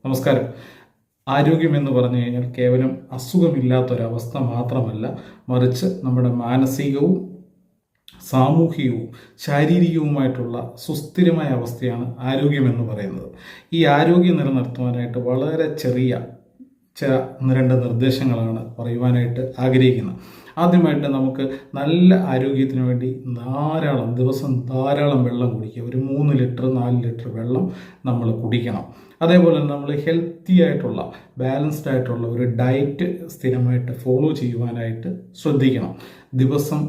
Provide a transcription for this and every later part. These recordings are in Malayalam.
നമസ്കാരം. ആരോഗ്യമെന്ന് പറഞ്ഞു കഴിഞ്ഞാൽ കേവലം അസുഖമില്ലാത്തൊരവസ്ഥ മാത്രമല്ല, മറിച്ച് നമ്മുടെ മാനസികവും സാമൂഹികവും ശാരീരികവുമായിട്ടുള്ള സുസ്ഥിരമായ അവസ്ഥയാണ് ആരോഗ്യമെന്ന് പറയുന്നത്. ഈ ആരോഗ്യം നിലനിർത്തുവാനായിട്ട് വളരെ ചെറിയ ഒന്ന് രണ്ട് നിർദ്ദേശങ്ങളാണ് പറയുവാനായിട്ട് ആഗ്രഹിക്കുന്നത്. ആദ്യമായിട്ട് നമുക്ക് നല്ല ആരോഗ്യത്തിന് വേണ്ടി ദിവസം ധാരാളം വെള്ളം കുടിക്കുക. ഒരു 3 ലിറ്റർ 4 ലിറ്റർ വെള്ളം നമ്മൾ കുടിക്കണം. അതേപോലെ തന്നെ നമ്മൾ ഹെൽത്തി ആയിട്ടുള്ള ബാലൻസ്ഡ് ആയിട്ടുള്ള ഒരു ഡയറ്റ് സ്ഥിരമായിട്ട് ഫോളോ ചെയ്യുവാനായിട്ട് ശ്രദ്ധിക്കണം. ദിവസം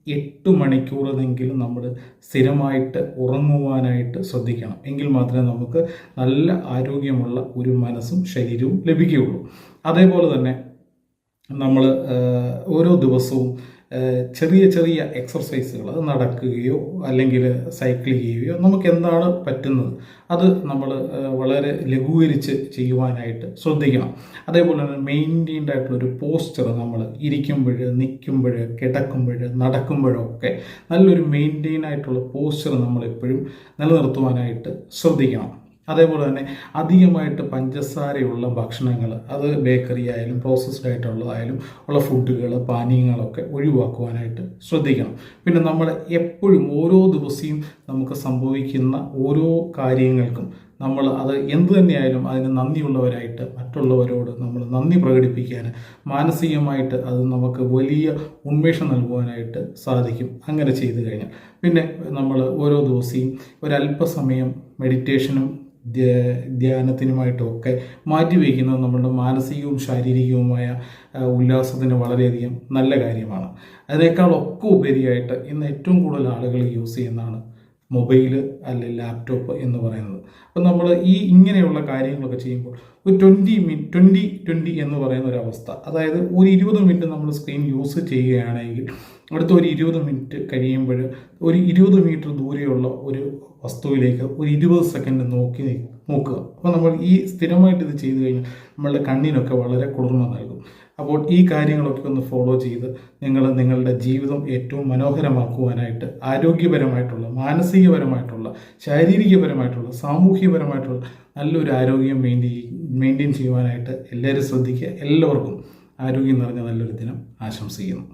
8 മണിക്കൂറെങ്കിലും നമ്മൾ സ്ഥിരമായിട്ട് ഉറങ്ങുവാനായിട്ട് ശ്രദ്ധിക്കണം. എങ്കിൽ മാത്രമേ നമുക്ക് നല്ല ആരോഗ്യമുള്ള ഒരു മനസ്സും ശരീരവും ലഭിക്കുകയുള്ളൂ. അതേപോലെ തന്നെ നമ്മൾ ഓരോ ദിവസവും ചെറിയ ചെറിയ എക്സർസൈസുകൾ, അത് നടക്കുകയോ അല്ലെങ്കിൽ സൈക്കിൾ ചെയ്യുകയോ നമുക്ക് എന്താണ് പറ്റുന്നത് അത് നമ്മൾ വളരെ ലഘൂകരിച്ച് ചെയ്യുവാനായിട്ട് ശ്രദ്ധിക്കണം. അതേപോലെ തന്നെ മെയിൻറ്റെയിൻഡ് ആയിട്ടുള്ളൊരു പോസ്ചർ, നമ്മൾ ഇരിക്കുമ്പോൾ, നിൽക്കുമ്പോൾ, കിടക്കുമ്പോൾ, നടക്കുമ്പോഴൊക്കെ നല്ലൊരു മെയിൻറ്റെയിൻ ആയിട്ടുള്ള പോസ്ചർ നമ്മളെപ്പോഴും നിലനിർത്തുവാനായിട്ട് ശ്രദ്ധിക്കണം. അതേപോലെ തന്നെ അധികമായിട്ട് പഞ്ചസാരയുള്ള ഭക്ഷണങ്ങൾ, അത് ബേക്കറി ആയാലും പ്രോസസ്ഡ് ആയിട്ടുള്ളതായാലും ഉള്ള ഫുഡുകൾ, പാനീയങ്ങളൊക്കെ ഒഴിവാക്കുവാനായിട്ട് ശ്രദ്ധിക്കണം. പിന്നെ നമ്മൾ എപ്പോഴും ഓരോ ദിവസവും നമുക്ക് സംഭവിക്കുന്ന ഓരോ കാര്യങ്ങൾക്കും നമ്മൾ അത് എന്തു തന്നെയായാലും അതിന് നന്ദിയുള്ളവരായിട്ട് മറ്റുള്ളവരോട് നമ്മൾ നന്ദി പ്രകടിപ്പിക്കാൻ, മാനസികമായിട്ട് അത് നമുക്ക് വലിയ ഉന്മേഷം നൽകുവാനായിട്ട് സാധിക്കും അങ്ങനെ ചെയ്തു കഴിഞ്ഞാൽ. പിന്നെ നമ്മൾ ഓരോ ദിവസവും ഒരല്പസമയം മെഡിറ്റേഷനും ധ്യാനത്തിനുമായിട്ടൊക്കെ മാറ്റിവെക്കുന്നത് നമ്മുടെ മാനസികവും ശാരീരികവുമായ ഉല്ലാസത്തിന് വളരെയധികം നല്ല കാര്യമാണ്. അതിനേക്കാളൊക്കെ ഉപരിയായിട്ട് ഇന്ന് ഏറ്റവും കൂടുതൽ ആളുകൾ യൂസ് ചെയ്യുന്നതാണ് മൊബൈല് അല്ലെങ്കിൽ ലാപ്ടോപ്പ് എന്ന് പറയുന്നത്. അപ്പം നമ്മൾ ഇങ്ങനെയുള്ള കാര്യങ്ങളൊക്കെ ചെയ്യുമ്പോൾ ഒരു 20 എന്ന് പറയുന്ന ഒരു അവസ്ഥ, അതായത് ഒരു 20 മിനിറ്റ് നമ്മൾ സ്ക്രീൻ യൂസ് ചെയ്യുകയാണെങ്കിൽ അടുത്ത ഒരു 20 മിനിറ്റ് കഴിയുമ്പോൾ ഒരു 20 മീറ്റർ ദൂരെയുള്ള ഒരു വസ്തുവിലേക്ക് ഒരു 20 സെക്കൻഡ് നോക്കുക. അപ്പോൾ നമ്മൾ സ്ഥിരമായിട്ട് ഇത് ചെയ്തു കഴിഞ്ഞാൽ നമ്മളുടെ കണ്ണിനൊക്കെ വളരെ കുളിർമ നൽകും. അപ്പോൾ ഈ കാര്യങ്ങളൊക്കെ ഒന്ന് ഫോളോ ചെയ്ത് നിങ്ങളുടെ ജീവിതം ഏറ്റവും മനോഹരമാക്കുവാനായിട്ട് ആരോഗ്യപരമായിട്ടുള്ള, മാനസികപരമായിട്ടുള്ള, ശാരീരികപരമായിട്ടുള്ള, സാമൂഹ്യപരമായിട്ടുള്ള നല്ലൊരു ആരോഗ്യം മെയിൻറ്റെയിൻ ചെയ്യുവാനായിട്ട് എല്ലാവരും ശ്രദ്ധിക്കുക. എല്ലാവർക്കും ആരോഗ്യം നിറഞ്ഞ നല്ലൊരു ദിനം ആശംസിക്കുന്നു.